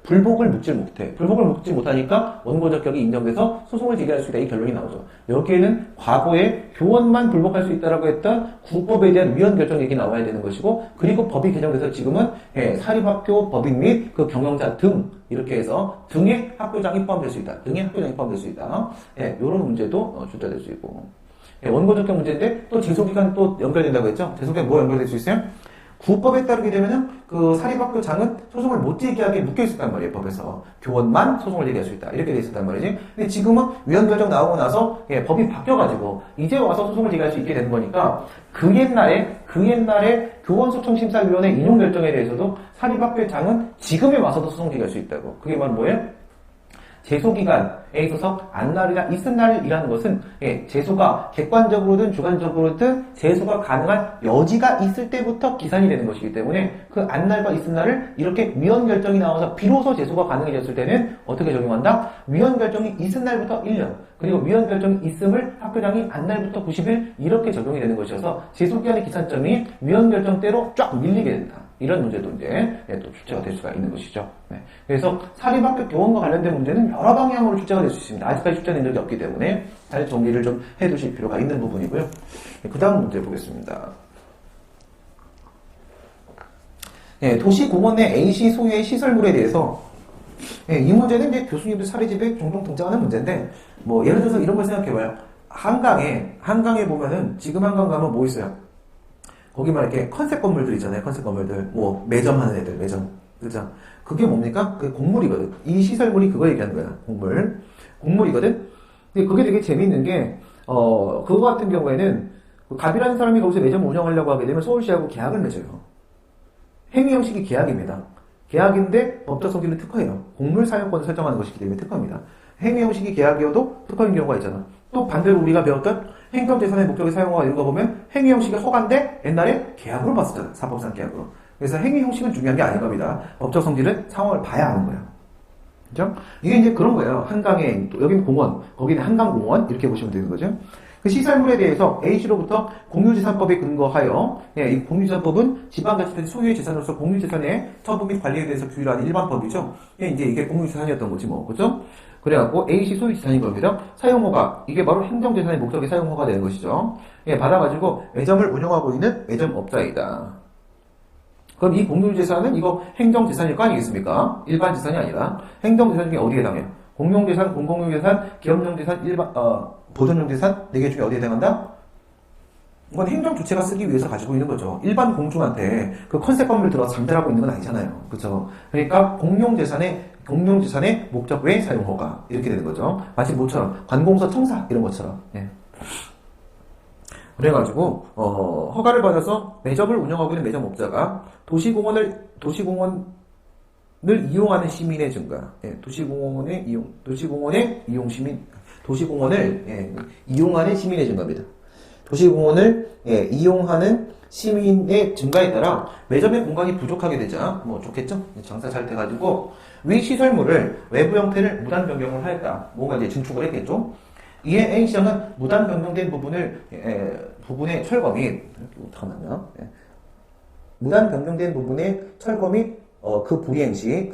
Speaker 1: 불복을 묶지 못해. 불복을 묶지 못하니까 원고적 격이 인정돼서 소송을 제기할 수 있다. 이 결론이 나오죠. 여기에는 과거에 교원만 불복할 수 있다라고 했던 구법에 대한 위헌 결정 얘기 나와야 되는 것이고 그리고 법이 개정돼서 지금은 사립학교 법인 및 그 경영자 등 이렇게 해서 등의 학교장이 포함될 수 있다. 이런 문제도 출제될 수 있고 원고적 격 문제인데 또 제소기간 또 연결된다고 했죠. 제소기간 뭐 연결될 수 있어요? 구법에 따르게 되면은 그 사립학교장은 소송을 못 제기하게 묶여 있었단 말이에요. 법에서 교원만 소송을 제기할 수 있다 이렇게 돼 있었단 말이지. 근데 지금은 위헌 결정 나오고 나서 법이 바뀌어가지고 이제 와서 소송을 제기할 수 있게 되는 거니까 그 옛날에 교원소청심사위원회 인용 결정에 대해서도 사립학교장은 지금에 와서도 소송 제기할 수 있다고. 그게 바로 뭐예요? 제소기간에 있어서 안날이나 이튿날이라는 것은 제소가 객관적으로든 주관적으로든 제소가 가능한 여지가 있을 때부터 기산이 되는 것이기 때문에 그 안날과 이튿날을 이렇게 위헌 결정이 나와서 비로소 제소가 가능해졌을 때는 어떻게 적용한다? 위헌 결정이 이튿날부터 1년 그리고 위헌 결정이 있음을 학교장이 안날부터 90일 이렇게 적용이 되는 것이어서 제소기간의 기산점이 위헌 결정대로 쫙 밀리게 된다. 이런 문제도 이제 또 출제가 될 수가 있는 것이죠. 그래서 사립학교 교원과 관련된 문제는 여러 방향으로 출제가 될 수 있습니다. 아직까지 출제된 적이 없기 때문에 잘 정리를 좀 해두실 필요가 있는 부분이고요. 그 다음 문제 보겠습니다. 도시공원 내 A시 소유의 시설물에 대해서 이 문제는 이제 교수님들 사례집에 종종 등장하는 문제인데 뭐 예를 들어서 이런 걸 생각해봐요. 한강에 보면은 지금 한강 가면 뭐 있어요? 거기만 이렇게 컨셉 건물들 있잖아요. 컨셉 건물들. 뭐, 매점 하는 애들, 매점. 그죠? 그게 뭡니까? 그게 곡물이거든. 이 시설물이 그거 얘기하는 거야. 곡물이거든? 근데 그게 되게 재밌는 게, 그거 같은 경우에는, 갑이라는 사람이 거기서 매점 운영하려고 하게 되면 서울시하고 계약을 맺어요. 행위 형식이 계약입니다. 계약인데 법적 성질은 특허예요. 곡물 사용권을 설정하는 것이기 때문에 특허입니다. 행위 형식이 계약이어도 특허인 경우가 있잖아. 또 반대로 우리가 배웠던 행정재산의 목적에 사용하고 이런 거 보면 행위 형식이 허가인데 옛날에 계약으로 봤었잖아. 사법상 계약으로. 그래서 행위 형식은 중요한 게 아닌 겁니다. 법적 성질은 상황을 봐야 하는 거예요. 그죠? 이게 이제 그런 거예요. 한강에, 또 여기는 공원, 거기는 한강공원, 이렇게 보시면 되는 거죠. 그 시설물에 대해서 A시로부터 공유재산법에 근거하여, 이 공유재산법은 지방자치단체 소유의 재산으로서 공유재산의 처분 및 관리에 대해서 규율하는 일반법이죠. 이제 이게 공유재산이었던 거지 뭐, 그죠? 그래갖고 A시 소유재산인 겁니다. 사용허가, 이게 바로 행정재산의 목적에 사용허가 되는 것이죠. 받아가지고 매점을 운영하고 있는 매점업자이다. 그럼 이 공유재산은 이거 행정재산일 거 아니겠습니까? 일반재산이 아니라 행정재산 중에 어디에 해당해요? 공용재산, 공공유재산, 기업용재산, 보존용재산 4개 중에 어디에 해당한다? 이건 행정주체가 쓰기 위해서 가지고 있는 거죠. 일반 공중한테 그 컨셉 건물 들어가서 잠자라고 있는 건 아니잖아요. 그렇죠? 그러니까 공용재산의 목적 외 사용허가 이렇게 되는 거죠. 마치 뭐처럼 관공서 청사 이런 것처럼. 그래가지고 허가를 받아서 매점을 운영하고 있는 매점업자가 도시공원을 이용하는 시민의 증가. 도시공원을 이용하는 시민의 증가입니다. 도시공원을 이용하는 시민의 증가에 따라 매점의 공간이 부족하게 되자 뭐 좋겠죠? 장사 잘 돼가지고 위 시설물을 외부 형태를 무단 변경을 하였다. 뭔가 이제 증축을 했겠죠? 이에 A시장은 무단 변경된 부분의 철거 및 어떡하냐? 무단 변경된 부분의 철거 및 그 불이행 시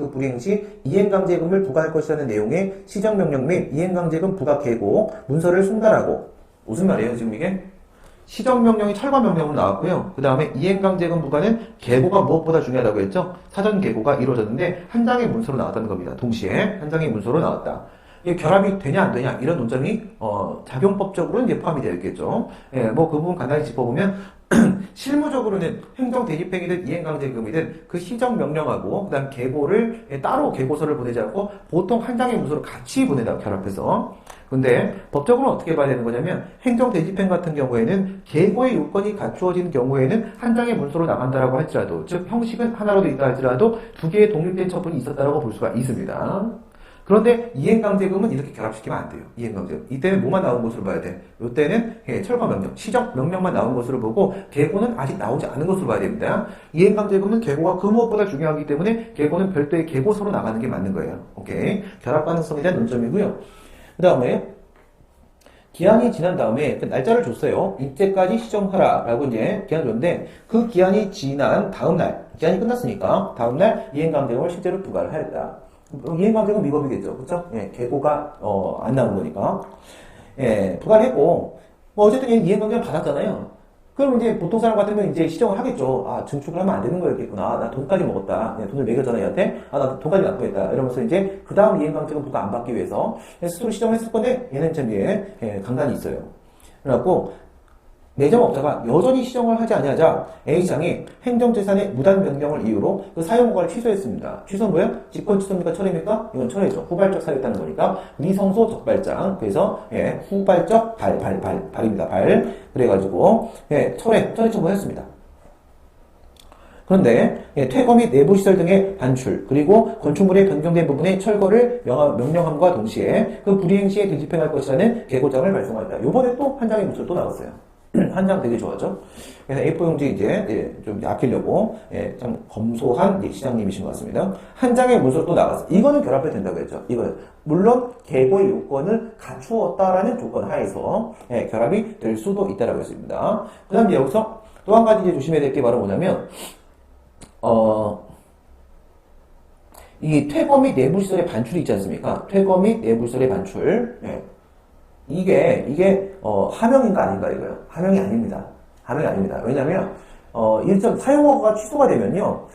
Speaker 1: 이행강제금을 부과할 것이라는 내용의 시정명령 및 이행강제금 부과 계고 문서를 송달하고 무슨 말이에요 지금 이게? 시정명령이 철거명령으로 나왔고요. 그 다음에 이행강제금 부과는 계고가 무엇보다 중요하다고 했죠? 사전 계고가 이루어졌는데 한 장의 문서로 나왔다는 겁니다. 동시에 한 장의 문서로 나왔다. 이게 결합이 되냐 안 되냐 이런 논점이 작용법적으로 이제 포함이 되어 있겠죠. 뭐 그 부분 간단히 짚어보면 실무적으로는 행정 대집행이든 이행강제금이든 그 시정명령하고 그다음 계고를 따로 계고서를 보내지 않고 보통 한 장의 문서로 같이 보내다 결합해서. 근데 법적으로 어떻게 봐야 되는 거냐면 행정 대집행 같은 경우에는 계고의 요건이 갖추어진 경우에는 한 장의 문서로 나간다라고 할지라도 즉 형식은 하나로 되어 있다 할지라도 두 개의 독립된 처분이 있었다라고 볼 수가 있습니다. 그런데 이행강제금은 이렇게 결합시키면 안 돼요. 이행강제금. 이때는 뭐만 나온 것으로 봐야 돼? 이때는 철거명령, 시정명령만 나온 것으로 보고 계고는 아직 나오지 않은 것으로 봐야 됩니다. 이행강제금은 계고가 그 무엇보다 중요하기 때문에 계고는 별도의 계고서로 나가는 게 맞는 거예요. 오케이. 결합 가능성에 대한 논점이고요. 그 다음에 기한이 지난 다음에 그 날짜를 줬어요. 이때까지 시정하라 라고 이제 기한 줬는데 그 기한이 지난 다음날 기한이 끝났으니까 다음날 이행강제금을 실제로 부과를 하였다. 이행강제금 위법이겠죠. 그쵸? 계고가 안 나온 거니까 부과를 했고 뭐 어쨌든 이행강제금 받았잖아요. 그럼 이제 보통 사람 같으면 이제 시정을 하겠죠. 아, 증축을 하면 안 되는 거였겠구나. 나 돈까지 먹었다. 돈을 매겼잖아, 얘한테. 아, 나 돈까지 납부했다. 이러면서 이제 그 다음 이행강제금 부과 안 받기 위해서 스스로 시정을 했을 건데 얘는 참 강단이 있어요. 그래갖고 매점업자가 여전히 시정을 하지 아니하자 A시장이 행정재산의 무단 변경을 이유로 그 사용허가를 취소했습니다. 취소는 뭐예요? 직권 취소입니까? 철회입니까? 이건 철회죠. 후발적 사유였다는 거니까 미성소 적발장. 그래서 후발적 발입니다. 그래가지고 철회 처분했습니다. 그런데 퇴거 및 내부시설 등의 반출 그리고 건축물의 변경된 부분의 철거를 명령함과 동시에 그 불이행 시에 되집행할 것이라는 계고장을 발송하였다. 이번에 또 한 장의 문서 또 나왔어요. 한 장 되게 좋아하죠. 그래서 A4 용지 이제 좀 아끼려고 참 검소한 시장님이신 것 같습니다. 한 장의 문서로 또 나갔어. 이거는 결합해도 된다고 했죠. 이거는 물론 계고의 요건을 갖추었다라는 조건 하에서 결합이 될 수도 있다라고 했습니다. 그다음 여기서 또 한 가지 이제 조심해야 될 게 바로 뭐냐면 이 퇴거 및 내부 시설의 반출이 있지 않습니까? 퇴거 및 내부 시설의 반출. 이게 하명인가 아닌가 이거예요. 하명이 아닙니다. 하명이 아닙니다. 왜냐면 일정 사용허가가 취소가 되면요,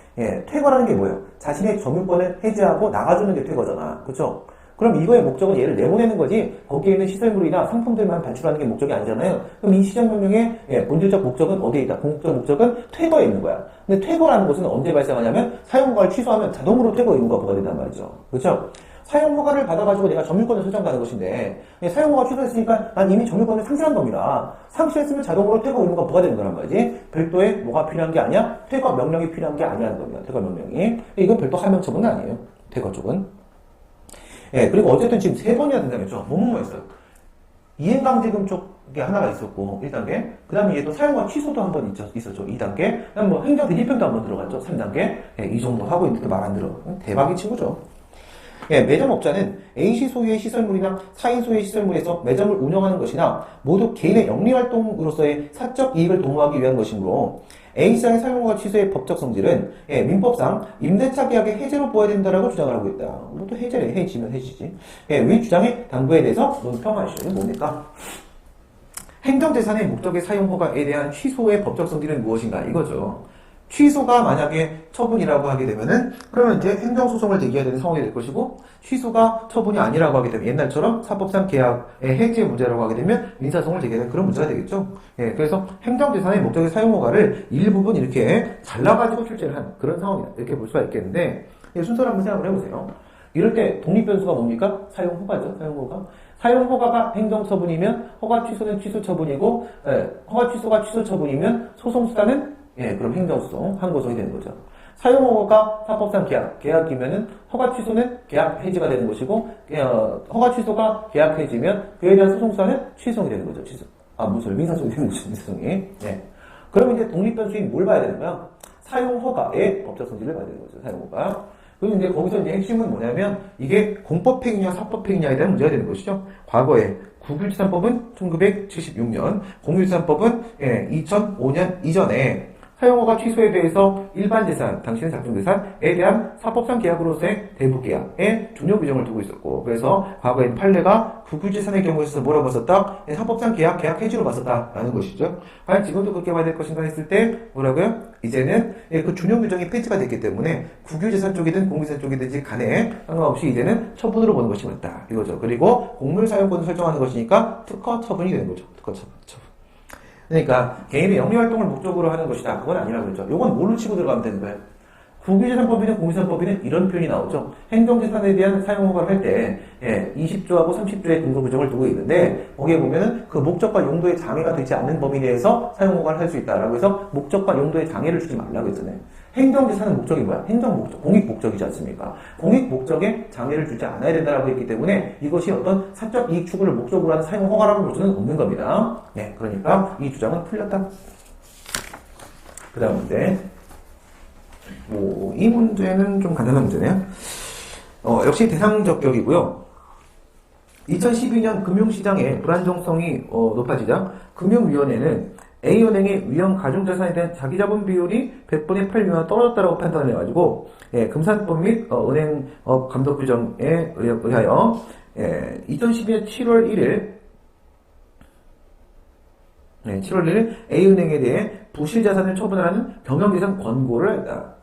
Speaker 1: 퇴거라는 게 뭐예요? 자신의 점유권을 해지하고 나가주는 게 퇴거잖아. 그렇죠? 그럼 이거의 목적은 얘를 내보내는 거지 거기에 있는 시설물이나 상품들만 반출하는 게 목적이 아니잖아요. 그럼 이 시정명령의 본질적 목적은 어디에 있다? 궁극적 목적은 퇴거에 있는 거야. 근데 퇴거라는 것은 언제 발생하냐면 사용허가를 취소하면 자동으로 퇴거 의무가 부과된단 말이죠. 그렇죠? 사용허가를 받아가지고 내가 점유권을 설정하는 것인데 사용허가 취소했으니까 난 이미 점유권을 상실한 겁니다. 상실했으면 자동으로 퇴거 의무가 부과되는 거란 말이지. 별도의 뭐가 필요한 게 아니야? 퇴거 명령이 필요한 게 아니라는 겁니다. 퇴거 명령이. 이건 별도 하명 처분은 아니에요. 퇴거 쪽은. 그리고 어쨌든 지금 3번이나 된다면죠. 뭐뭐 했어요? 이행강제금 쪽에 하나가 있었고 1단계. 그 다음에 얘도 사용허가 취소도 한 번 있었죠. 2단계. 그 다음 뭐 행정대집행도 한 번 들어갔죠. 3단계. 이 정도 하고 있는데 말 안 들어. 대박인 친구죠. 매점업자는 A시 소유의 시설물이나 사인 소유의 시설물에서 매점을 운영하는 것이나 모두 개인의 영리활동으로서의 사적 이익을 도모하기 위한 것이므로 A시장의 사용허가 취소의 법적 성질은 민법상 임대차 계약의 해제로 보아야 된다라고 주장을 하고 있다. 또 해제래. 해지면 해지지. 위 주장의 당부에 대해서 논평하시오. 뭡니까? 행정재산의 목적의 사용허가에 대한 취소의 법적 성질은 무엇인가? 이거죠. 취소가 만약에 처분이라고 하게 되면은 그러면 이제 행정소송을 제기해야 되는 상황이 될 것이고 취소가 처분이 아니라고 하게 되면 옛날처럼 사법상 계약의 해지 문제라고 하게 되면 민사소송을 제기해야 되는 그런 문제가 되겠죠. 그래서 행정재산의 목적의 사용허가를 일부분 이렇게 잘라가지고 출제를 한 그런 상황이다. 이렇게 볼 수가 있겠는데 순서를 한번 생각을 해보세요. 이럴 때 독립변수가 뭡니까? 사용허가죠. 사용허가. 사용허가가 행정처분이면 허가 취소는 취소처분이고 허가 취소가 취소처분이면 소송수단은 그럼 행정소송, 항고소송이 되는 거죠. 사용허가가 사법상 계약이면은 허가 취소는 계약 해지가 되는 것이고, 허가 취소가 계약 해지면 그에 대한 소송수단은 취소이 되는 거죠. 취소. 민사소송이 되는 거죠, 민사소송이. 네. 그러면 이제 독립변수인 뭘 봐야 되는 거야? 사용허가의 법적 성질을 봐야 되는 거죠, 사용허가. 그리고 이제 거기서 이제 핵심은 뭐냐면, 이게 공법행위냐, 사법행위냐에 대한 문제가 되는 것이죠. 과거에 국유재산법은 1976년, 공유재산법은 2005년 이전에 사용허가 취소에 대해서 일반 재산, 당신의 작성 재산에 대한 사법상 계약으로서의 대부 계약에 준용 규정을 두고 있었고, 그래서 과거에 판례가 국유재산의 경우에 있어서 뭐라고 봤었다? 사법상 계약 해지로 봤었다라는 것이죠. 과연 지금도 그렇게 봐야 될 것인가 했을 때 뭐라고요? 이제는 그 준용 규정이 폐지가 됐기 때문에 국유재산 쪽이든 공유재산 쪽이든지 간에 상관없이 이제는 처분으로 보는 것이 맞다 이거죠. 그리고 공물사용권을 설정하는 것이니까 특허 처분이 되는 거죠. 특허 처분. 그러니까 개인의 영리활동을 목적으로 하는 것이다. 그건 아니라고 했죠. 요건 뭘로 치고 들어가면 되는 거예요? 국유재산법이든 공유재산법이든 이런 표현이 나오죠. 행정재산에 대한 사용허가를 할 때 20조하고 30조의 근거 규정을 두고 있는데 거기에 보면은 그 목적과 용도에 장애가 되지 않는 범위에 대해서 사용허가를 할 수 있다라고 해서 목적과 용도에 장애를 주지 말라고 했잖아요. 행정재산은 목적이 뭐야? 행정목적, 공익목적이지 않습니까? 공익목적에 장애를 주지 않아야 된다라고 했기 때문에 이것이 어떤 사적 이익 추구를 목적으로 하는 사용허가라고 볼 수는 없는 겁니다. 네, 그러니까 이 주장은 틀렸다. 그 다음 문제. 이 문제는 좀 간단한 문제네요. 역시 대상적격이고요. 2012년 금융시장의 불안정성이 높아지자 금융위원회는 A은행의 위험 가중자산에 대한 자기자본 비율이 100분의 8 미만 떨어졌다고 판단을 해가지고 금산법 및 은행 감독 규정에 의하여 2012년 7월 1일 A은행에 대해 부실자산을 처분하는 경영재산 권고를 했다.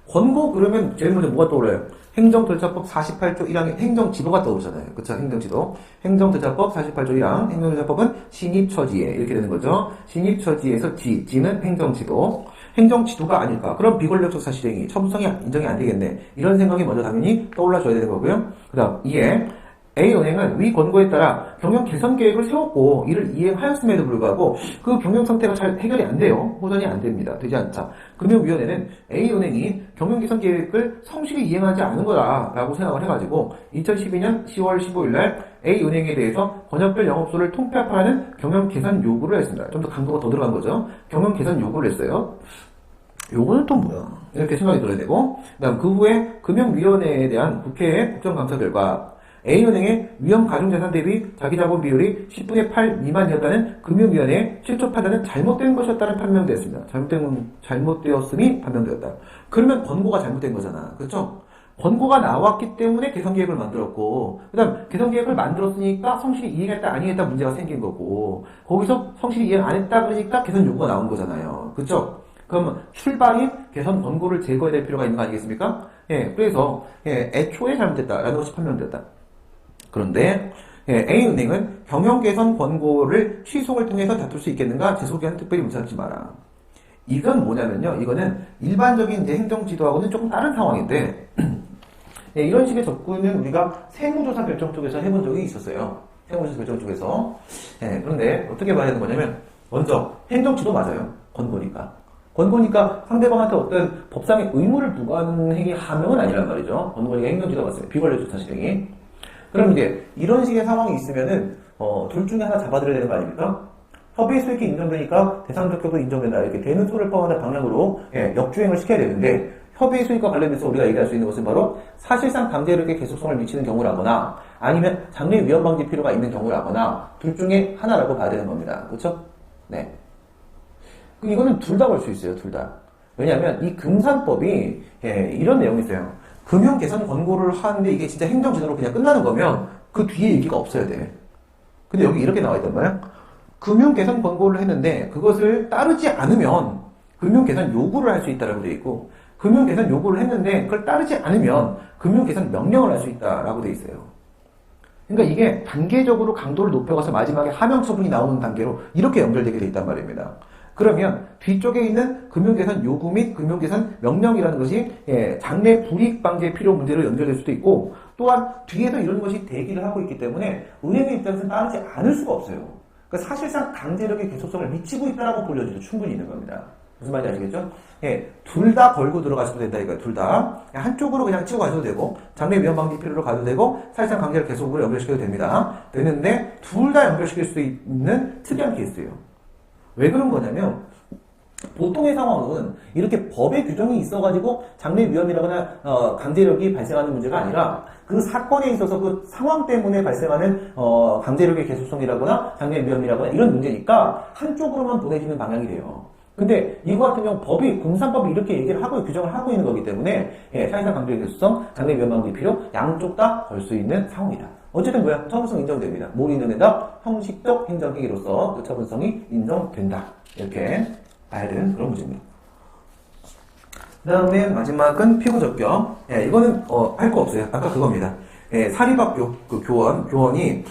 Speaker 1: 권고 그러면 제일 먼저 뭐가 떠올라요? 행정절차법 48조 1항의 행정지도가 떠오르잖아요. 그쵸? 행정지도. 행정절차법 48조 1항, 행정절차법은 신입처지에 이렇게 되는 거죠. 신입처지에서 지는 행정지도. 행정지도가 아닐까? 그럼 비권력적 사실행위, 처분성이 인정이 안 되겠네. 이런 생각이 먼저 당연히 떠올라줘야 되는 거고요. 그 다음, 이에 A은행은 위 권고에 따라 경영 개선 계획을 세웠고 이를 이행하였음에도 불구하고 그 경영 상태가 잘 해결이 안 돼요. 호전이 안 됩니다. 되지 않자. 금융위원회는 A은행이 경영 개선 계획을 성실히 이행하지 않은 거다라고 생각을 해가지고 2012년 10월 15일 날 A은행에 대해서 권역별 영업소를 통폐합하라는 경영 개선 요구를 했습니다. 좀 더 강도가 더 들어간 거죠. 경영 개선 요구를 했어요. 요거는 또 뭐야? 이렇게 생각이 들어야 되고, 그다음 그 후에 금융위원회에 대한 국회의 국정감사 결과 A은행의 위험 가중자산 대비 자기자본 비율이 10분의 8 미만이었다는 금융위원회의 실적 판단은 잘못된 것이었다는 판명되었습니다. 잘못되었음이 판명되었다. 그러면 권고가 잘못된 거잖아. 그렇죠? 권고가 나왔기 때문에 개선계획을 만들었고, 그 다음 개선계획을 만들었으니까 성실히 이행했다 아니했다 문제가 생긴 거고, 거기서 성실히 이행 안 했다 그러니까 개선 요구가 나온 거잖아요. 그렇죠? 그럼 출발인 개선 권고를 제거해야 될 필요가 있는 거 아니겠습니까? 그래서 애초에 잘못됐다라는 것이 판명되었다. 그런데 A은행은 경영 개선 권고를 취소를 통해서 다툴 수 있겠는가? 제 소견은 특별히 무시하지 마라. 이건 뭐냐면요. 이거는 일반적인 이제 행정지도하고는 조금 다른 상황인데 이런 식의 접근은 우리가 세무조사 결정 쪽에서 해본 적이 있었어요. 세무조사 결정 쪽에서. 그런데 어떻게 봐야 되는 거냐면 먼저 행정지도 맞아요. 권고니까 상대방한테 어떤 법상의 의무를 부과하는 행위 하명은 아니란 말이죠. 권고니까 행정지도 맞습니다. 비권력적 사실행위. 그럼 이제 이런 식의 상황이 있으면은 둘 중에 하나 잡아들여야 되는 거 아닙니까? 협의 수익이 인정되니까 대상적격도 인정된다. 이렇게 되는 소를 포함하는 방향으로 역주행을 시켜야 되는데 협의 수익과 관련해서 우리가 얘기할 수 있는 것은 바로 사실상 강제력에 계속성을 미치는 경우라거나 아니면 장래 위험 방지 필요가 있는 경우라거나 둘 중에 하나라고 봐야 되는 겁니다. 그렇죠? 네. 이거는 둘 다 볼 수 있어요. 둘 다. 왜냐하면 이 금산법이 이런 내용이 있어요. 금융 개선 권고를 하는데 이게 진짜 행정지도로 그냥 끝나는 거면 그 뒤에 얘기가 없어야 돼. 근데 여기 이렇게 나와 있단 말이야. 금융 개선 권고를 했는데 그것을 따르지 않으면 금융 개선 요구를 할 수 있다라고 되어 있고 금융 개선 요구를 했는데 그걸 따르지 않으면 금융 개선 명령을 할 수 있다라고 되어 있어요. 그러니까 이게 단계적으로 강도를 높여가서 마지막에 하명 처분이 나오는 단계로 이렇게 연결되게 되어 있단 말입니다. 그러면 뒤쪽에 있는 금융개선 요구 및 금융개선 명령이라는 것이 장래 불이익 방지에 필요 문제로 연결될 수도 있고 또한 뒤에서 이런 것이 대기를 하고 있기 때문에 은행의 입장에서는 따르지 않을 수가 없어요. 그러니까 사실상 강제력의 계속성을 미치고 있다라고 보여줘도 충분히 있는 겁니다. 무슨 말인지 아시겠죠? 예, 둘 다 걸고 들어가셔도 된다 이거예요. 둘 다. 한쪽으로 그냥 치고 가셔도 되고 장래 위험 방지 필요로 가도 되고 사실상 강제로 계속으로 연결시켜도 됩니다. 되는데 둘 다 연결시킬 수 있는 특이한 케이스예요. 왜 그런 거냐면 보통의 상황은 이렇게 법의 규정이 있어가지고 장래 위험이라거나 강제력이 발생하는 문제가 아니라 그 사건에 있어서 그 상황 때문에 발생하는 강제력의 계속성이라거나 장래 위험이라거나 이런 문제니까 한쪽으로만 보내지는 방향이 돼요. 근데 이거 같은 경우 공산법이 이렇게 얘기를 하고 규정을 하고 있는 거기 때문에 사실상 강제력 계속성, 장래 위험 방지 필요 양쪽 다 걸 수 있는 상황이다. 어쨌든 뭐야? 처분성 인정됩니다. 뭘 인정된다? 형식적 행정행위로서 그 처분성이 인정된다. 이렇게 봐야 되는 그런 문제입니다. 그 다음에 마지막은 피고적격. 이거는 할 거 없어요. 아까 그겁니다. 사립학교 그 교원이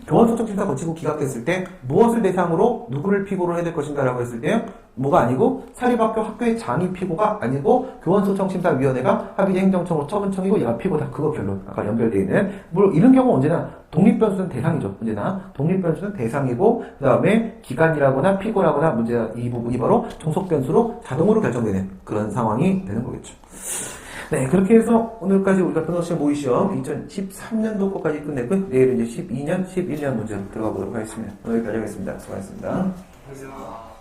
Speaker 1: 교원 소청 심사 거치고 기각됐을 때 무엇을 대상으로 누구를 피고로 해야 될 것인가라고 했을 때 뭐가 아니고 사립학교 학교의 장이 피고가 아니고 교원 소청 심사위원회가 합의제 행정청으로 처분청이고 얘가 피고다. 그거 결론. 아까 연결되어 있는. 물론 이런 경우 언제나 독립변수는 대상이죠. 언제나 독립변수는 대상이고 그 다음에 기간이라거나 피고라거나 문제가 이 부분이 바로 종속변수로 자동으로 결정되는 그런 상황이 되는 거겠죠. 네, 그렇게 해서 오늘까지 우리가 변호사 모의 시험 2013년도 거까지 끝냈고 내일은 이제 12년, 11년 문제로 들어가 보도록 하겠습니다. 오늘 여기까지 하겠습니다. 수고하셨습니다.